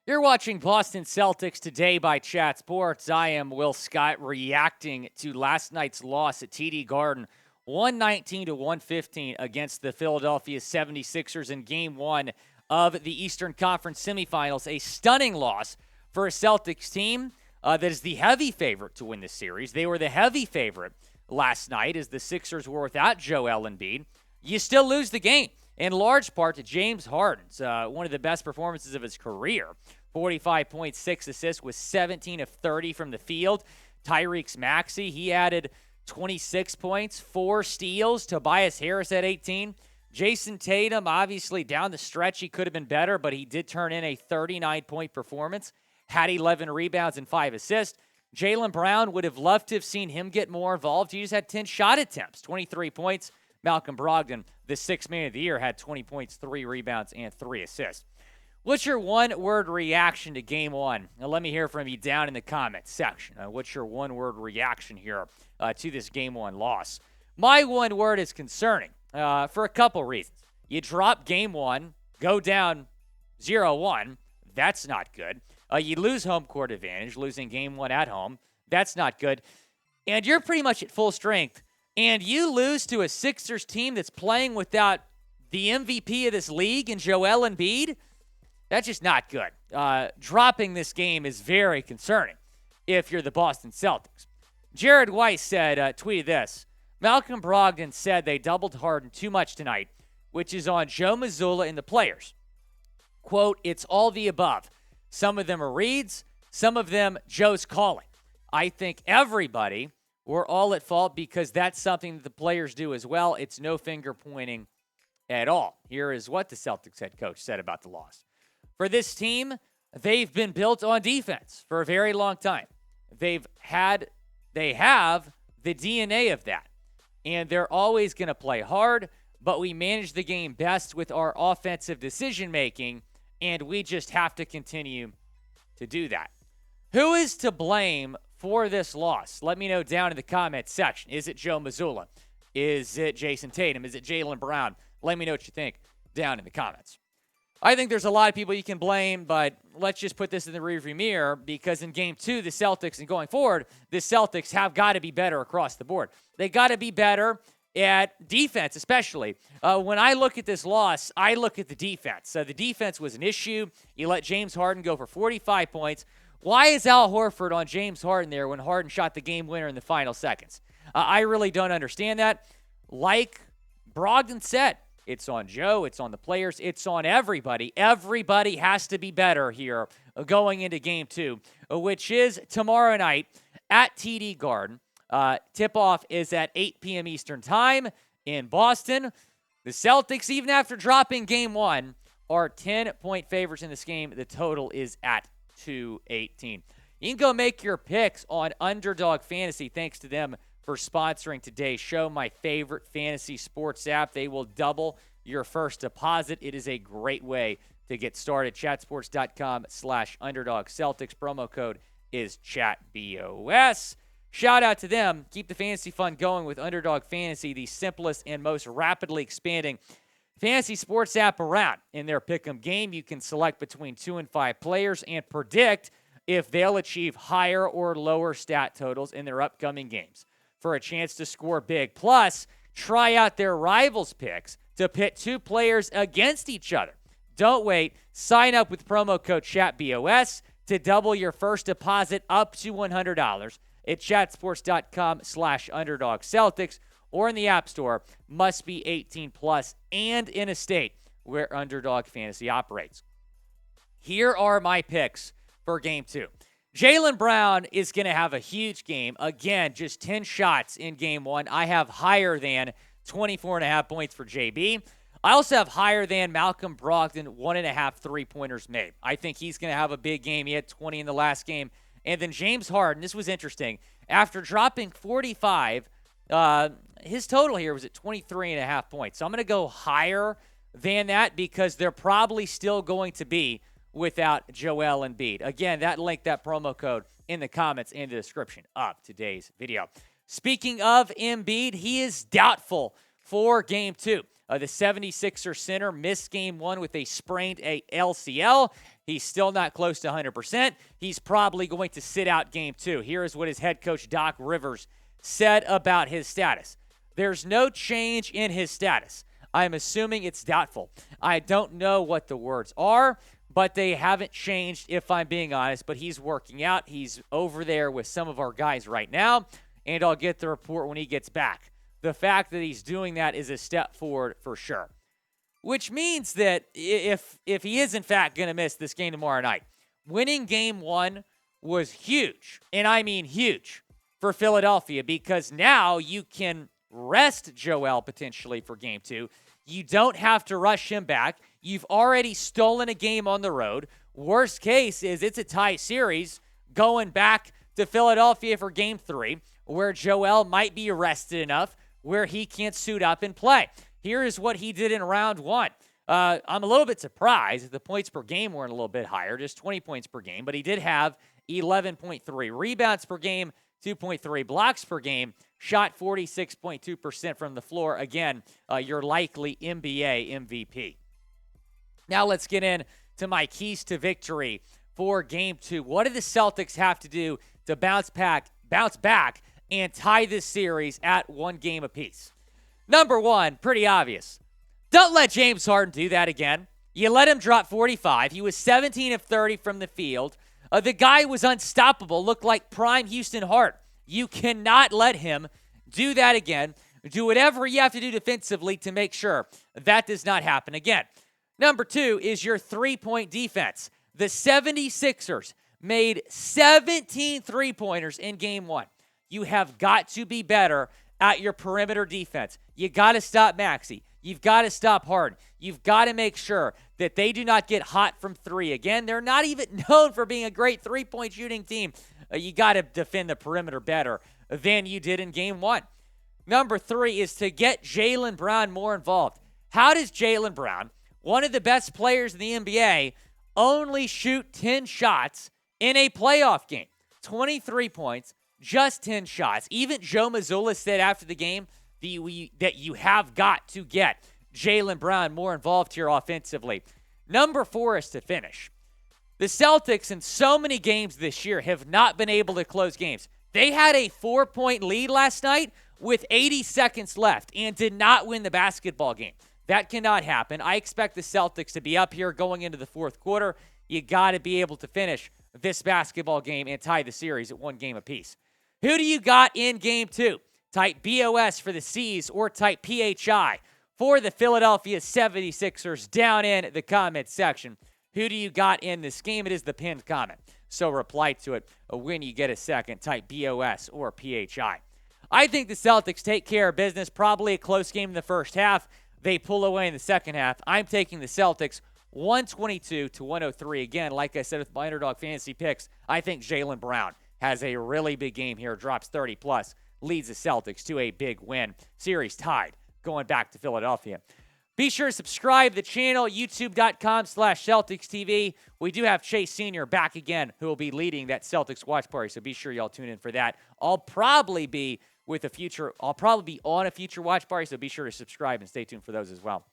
You're watching Boston Celtics today by Chat Sports. I am Will Scott reacting to last night's loss at TD Garden, 119-115 against the Philadelphia 76ers in Game 1 of the Eastern Conference semifinals. A stunning loss for a Celtics team that is the heavy favorite to win this series. They were the heavy favorite last night as the Sixers were without Joel Embiid. You still lose the game, in large part to James Harden's, one of the best performances of his career. 45.6 assists with 17 of 30 from the field. Tyrese Maxey, he added 26 points, 4 steals. Tobias Harris at 18. Jayson Tatum, obviously down the stretch, he could have been better, but he did turn in a 39-point performance. Had 11 rebounds and 5 assists. Jaylen Brown, would have loved to have seen him get more involved. He just had 10 shot attempts, 23 points. Malcolm Brogdon, the sixth man of the year, had 20 points, 3 rebounds, and 3 assists. What's your one-word reaction to Game 1? Now, let me hear from you down in the comments section. What's your one-word reaction here to this Game 1 loss? My one word is concerning for a couple reasons. You drop Game 1, go down 0-1. That's not good. You lose home court advantage, losing Game 1 at home. That's not good. And you're pretty much at full strength. And you lose to a Sixers team that's playing without the MVP of this league and Joel Embiid. That's just not good. Dropping this game is very concerning if you're the Boston Celtics. Jared Weiss said, tweeted this, Malcolm Brogdon said they doubled Harden too much tonight, which is on Joe Mazzulla and the players. Quote, it's all the above. Some of them are reads, some of them Joe's calling. I think everybody were all at fault because that's something that the players do as well. It's no finger pointing at all. Here is what the Celtics head coach said about the loss. For this team, they've been built on defense for a very long time. They have the DNA of that. And they're always going to play hard, but we manage the game best with our offensive decision-making, and we just have to continue to do that. Who is to blame for this loss? Let me know down in the comments section. Is it Joe Mazzulla? Is it Jayson Tatum? Is it Jaylen Brown? Let me know what you think down in the comments. I think there's a lot of people you can blame, but let's just put this in the rearview mirror because in Game 2, the Celtics, and going forward, the Celtics have got to be better across the board. They got to be better at defense, especially. When I look at this loss, I look at the defense. So the defense was an issue. You let James Harden go for 45 points. Why is Al Horford on James Harden there when Harden shot the game winner in the final seconds? I really don't understand that. Like Brogdon said, it's on Joe, it's on the players, it's on everybody. Everybody has to be better here going into Game 2, which is tomorrow night at TD Garden. Tip-off is at 8 p.m. Eastern Time in Boston. The Celtics, even after dropping Game 1, are 10-point favorites in this game. The total is at 218. You can go make your picks on Underdog Fantasy. Thanks to them for sponsoring today's show, my favorite fantasy sports app. They will double your first deposit. It is a great way to get started. Chatsports.com/underdog Celtics. Promo code is ChatBOS. Shout out to them. Keep the fantasy fun going with Underdog Fantasy, the simplest and most rapidly expanding fantasy sports app around. In their pick'em game, you can select between 2 and 5 players and predict if they'll achieve higher or lower stat totals in their upcoming games for a chance to score big. Plus, try out their rivals picks to pit 2 players against each other. Don't wait. Sign up with promo code ChatBOS to double your first deposit up to $100 at chatsports.com/underdog Celtics or in the App Store. Must be 18 plus and in a state where Underdog Fantasy operates. Here are my picks for Game 2. Jaylen Brown is going to have a huge game. Again, just 10 shots in Game 1. I have higher than 24.5 points for JB. I also have higher than Malcolm Brogdon, 1.5 three-pointers made. I think he's going to have a big game. He had 20 in the last game. And then James Harden, this was interesting. After dropping 45, his total here was at 23.5 points. So I'm going to go higher than that because they're probably still going to be without Joel Embiid. Again, that link, that promo code in the comments and the description of today's video. Speaking of Embiid, he is doubtful for Game 2. The 76ers center missed Game 1 with a sprained LCL. He's still not close to 100%. He's probably going to sit out Game 2. Here is what his head coach, Doc Rivers, said about his status. There's no change in his status. I'm assuming it's doubtful. I don't know what the words are, but they haven't changed if I'm being honest. But he's working out. He's over there with some of our guys right now, and I'll get the report when he gets back. The fact that he's doing that is a step forward for sure. Which means that if he is in fact going to miss this game tomorrow night, winning Game 1 was huge, and I mean huge, for Philadelphia, because now you can rest Joel potentially for Game 2. You don't have to rush him back. You've already stolen a game on the road. Worst case is it's a tie series going back to Philadelphia for Game 3, where Joel might be rested enough where he can't suit up and play. Here is what he did in round 1. I'm a little bit surprised that the points per game weren't a little bit higher, just 20 points per game, but he did have 11.3 rebounds per game, 2.3 blocks per game, shot 46.2% from the floor. Again, your likely NBA MVP. Now let's get into my keys to victory for Game 2. What do the Celtics have to do to bounce back and tie this series at 1 game apiece? Number 1, pretty obvious. Don't let James Harden do that again. You let him drop 45. He was 17 of 30 from the field. The guy was unstoppable, looked like prime Houston Hart. You cannot let him do that again. Do whatever you have to do defensively to make sure that does not happen again. Number 2 is your three-point defense. The 76ers made 17 three-pointers in Game 1. You have got to be better at your perimeter defense. You got to stop Maxey. You've got to stop Harden. You've got to make sure that they do not get hot from 3. Again, they're not even known for being a great three-point shooting team. You got to defend the perimeter better than you did in Game 1. Number 3 is to get Jaylen Brown more involved. How does Jaylen Brown, one of the best players in the NBA, only shoot 10 shots in a playoff game? 23 points, just 10 shots. Even Joe Mazzulla said after the game that you have got to get Jaylen Brown more involved here offensively. Number 4 is to finish. The Celtics in so many games this year have not been able to close games. They had a 4-point lead last night with 80 seconds left and did not win the basketball game. That cannot happen. I expect the Celtics to be up here going into the fourth quarter. You got to be able to finish this basketball game and tie the series at 1 game apiece. Who do you got in Game 2? Type BOS for the C's or type PHI for the Philadelphia 76ers down in the comment section. Who do you got in this game? It is the pinned comment. So reply to it when you get a second. Type BOS or PHI. I think the Celtics take care of business. Probably a close game in the first half. They pull away in the second half. I'm taking the Celtics 122-103. Again, like I said with my underdog fantasy picks, I think Jaylen Brown has a really big game here, drops 30+, leads the Celtics to a big win. Series tied, going back to Philadelphia. Be sure to subscribe to the channel, youtube.com/CelticsTV. We do have Chase Sr. back again, who will be leading that Celtics watch party, so be sure y'all tune in for that. I'll probably be on a future watch party, so be sure to subscribe and stay tuned for those as well.